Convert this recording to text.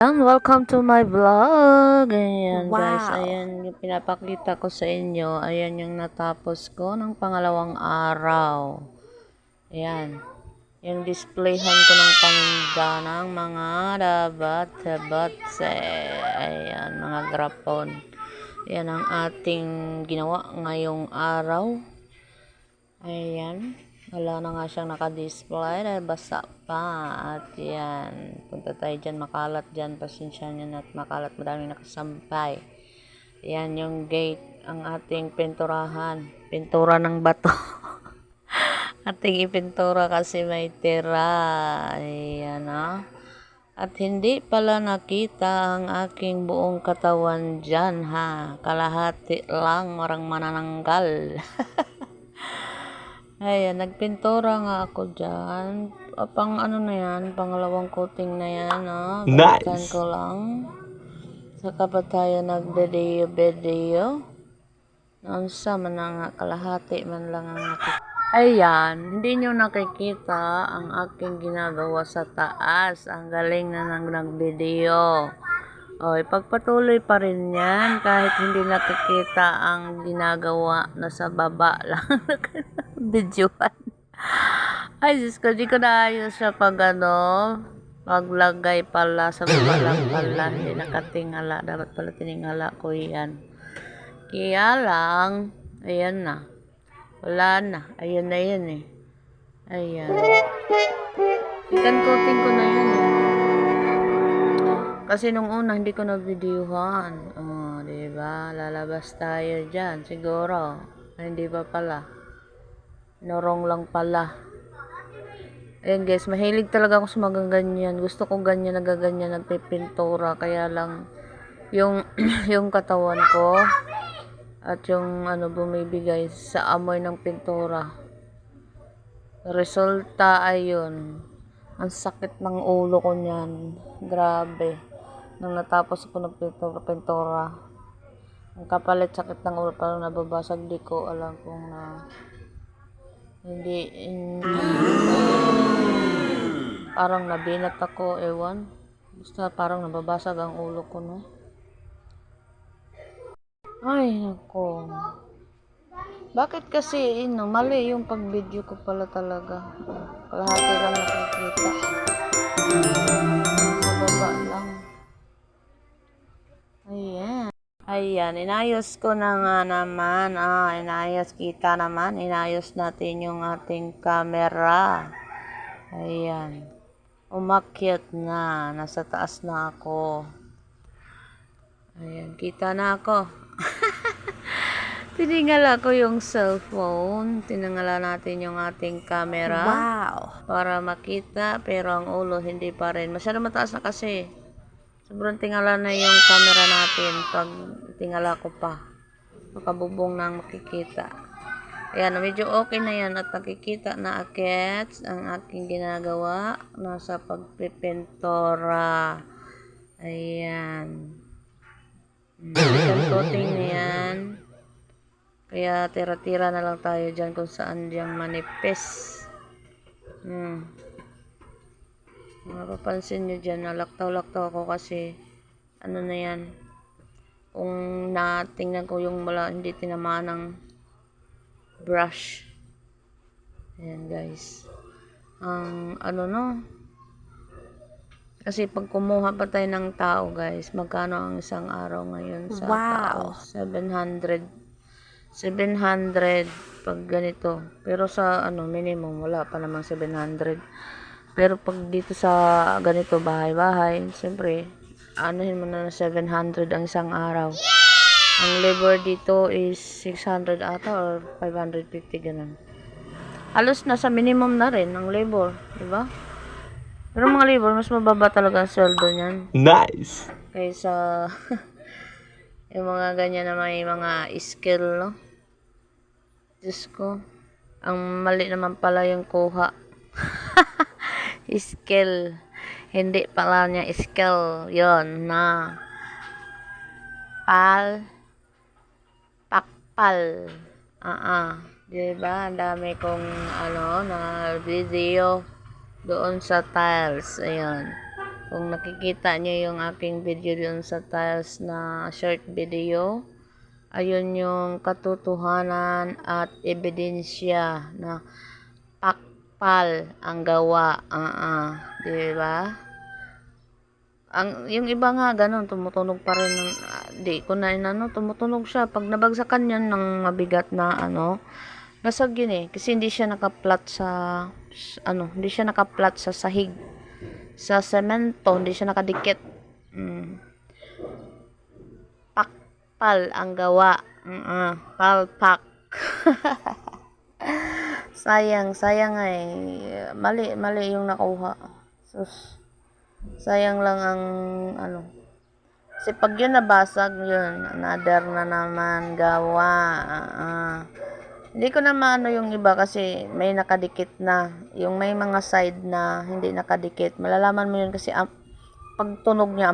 Welcome to my vlog. Ayan guys, Wow! ayan yung pinapakita ko sa inyo. Ayan yung natapos ko ng pangalawang araw. Ayan. Yung displayhan ko ng paninda ng mga dabat-batse. Ayan, mga grapon. Ayan ang ating ginawa ngayong araw. Ayan. Wala na nga siyang naka-display dahil basa pa. At yan. Punta tayo dyan. Makalat dyan. Pasensya nyo na at makalat. Madaming nakasampay. Yan yung gate. Ang ating pinturahan. Pintura ng bato. Ating ipintura kasi may tira. Ayan At hindi pala nakita ang aking buong katawan dyan ha. Kalahati lang. Marang manananggal. Ayan, nagpintura nga ako dyan. Pang ano na yan, pangalawang coating na yan, balikan Nice! ko lang. Saka pa tayo nag-video. Naunsa man na nga, kalahati man lang ang nakikita. Ayan, hindi nyo nakikita ang aking ginagawa sa taas. Ang galing na nang nag-video. O, ipagpatuloy pa rin yan kahit hindi nakikita ang ginagawa na sa baba lang. Videoan. Ay, Diyos ko, di ko naayos siya pag paglagay pala sa baba lang pala. Hindi nakatingala. Dapat pala tiningala ko yan. Kaya lang, ayan na. Wala na. Ayan na yan eh. Ayan. Second coating ko na yan eh. Kasi nung una hindi ko na videohan. Oh, 'di ba? Lalabas tayo diyan siguro. Ay, hindi pa pala. Norong lang pala. Ayan guys, mahilig talaga ako sa mga ganyan. Gusto ko ganyan, nagaganyan, nagpipintura. Kaya lang, yung, yung katawan ko, at yung bumibigay sa amoy ng pintura. Resulta ay yun. Ang sakit ng ulo ko niyan. Grabe. Nung natapos ako nagpintura, ang kapalit sakit ng ulo, parang nababasag, di ko alam kung hindi, parang nabinat ako, ewan. Basta parang nababasag ang ulo ko, no? Ay, nako. Bakit kasi, mali yung pag-video ko pala talaga. Kalahati lang nakikita. Sa baba lang. Ayan. Ayan, inayos ko na nga naman. Inayos kita naman. Inayos natin yung ating camera. Ayan. Umakyat na. Nasa taas na ako. Ayan, kita na ako. Tiningala ko yung cellphone. Tinangala natin yung ating camera. Wow! Para makita, pero ang ulo hindi pa rin. Masyado mataas na kasi. Sobrang tingala na yung camera natin pag tingala ko pa. Makabubong na makikita. Ayan, medyo okay na yan at nakikita na agad ang aking ginagawa. Nasa pagpipintura. Ayan. Second coating na yan. Kaya tira-tira na lang tayo dyan kung saan diyang manipis. Mapapansin nyo dyan, nalaktaw-laktaw ako kasi ano na yan. Kung natingnan ko yung hindi tinamaan ng brush. Ayan guys. Kasi pag kumuha pa tayo ng tao guys, magkano ang isang araw ngayon sa tao? Wow! 700 pag ganito. Pero sa minimum, wala pa namang 700. Pero pag dito sa ganito, bahay-bahay, siyempre, anuhin mo na 700 ang isang araw. Ang labor dito is 600 ata or 550 ganun. Halos nasa minimum na rin ang labor, di ba? Pero mga labor, mas mababa talaga ang sweldo niyan. Nice! Kaysa yung mga ganyan na may mga skill, no? Diyos ko. Ang mali naman pala yung kuha. Skill. Hindi pala niya skill. Yon na. Pakpal. Diba? Ang dami kong na video doon sa tiles. Ayan. Kung nakikita niyo yung aking video doon sa tiles na short video, ayun yung katotohanan at ebidensya na pakpal ang gawa. Di ba? Yung iba nga ganun, tumutunog pa rin ng, di ko na inano, tumutunog siya. Pag nabagsakan yan ng mabigat na nasag yun eh. Kasi hindi siya nakaplat sa, hindi siya nakaplat sa sahig. Sa semento, hindi siya nakadikit. Pakpal ang gawa. Palpak. Sayang ay. Mali yung nakuha. Sus. Sayang lang ang kasi pag yun nabasag yun, another na naman gawa. Hindi ko na maano yung iba kasi may nakadikit na. Yung may mga side na hindi nakadikit. Malalaman mo yun kasi pag tunog niya,